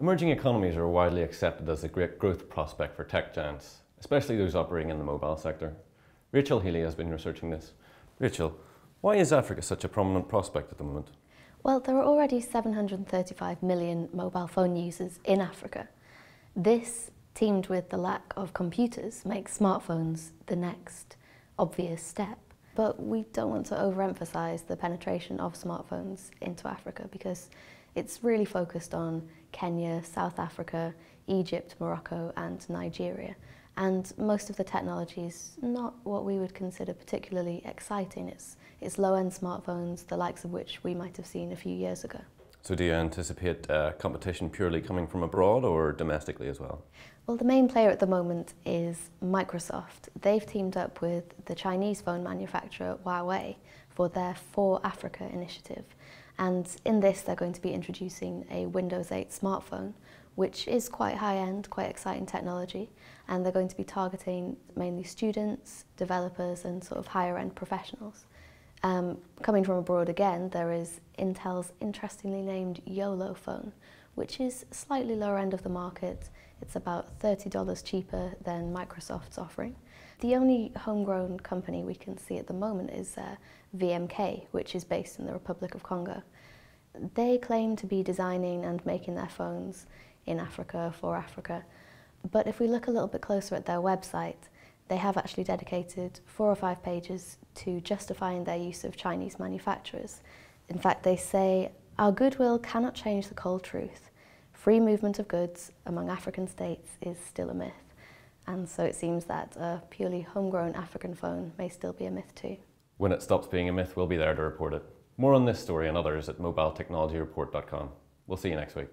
Emerging economies are widely accepted as a great growth prospect for tech giants, especially those operating in the mobile sector. Rachael Healy has been researching this. Rachael, why is Africa such a prominent prospect at the moment? Well, there are already 735 million mobile phone users in Africa. This, teamed with the lack of computers, makes smartphones the next obvious step. But we don't want to overemphasize the penetration of smartphones into Africa because it's really focused on Kenya, South Africa, Egypt, Morocco and Nigeria. And most of the technology is not what we would consider particularly exciting. It's low-end smartphones, the likes of which we might have seen a few years ago. So do you anticipate competition purely coming from abroad or domestically as well? Well, the main player at the moment is Microsoft. They've teamed up with the Chinese phone manufacturer Huawei for their For Africa initiative. And in this, they're going to be introducing a Windows 8 smartphone, which is quite high-end, quite exciting technology. And they're going to be targeting mainly students, developers, and sort of higher-end professionals. Coming from abroad again, there is Intel's interestingly named YOLO phone, which is slightly lower end of the market. It's about $30 cheaper than Microsoft's offering. The only homegrown company we can see at the moment is VMK, which is based in the Republic of Congo. They claim to be designing and making their phones in Africa for Africa, but if we look a little bit closer at their website, they have actually dedicated 4 or 5 pages to justifying their use of Chinese manufacturers. In fact, they say, "Our goodwill cannot change the cold truth. Free movement of goods among African states is still a myth." And so it seems that a purely homegrown African phone may still be a myth too. When it stops being a myth, we'll be there to report it. More on this story and others at mobiletechnologyreport.com. We'll see you next week.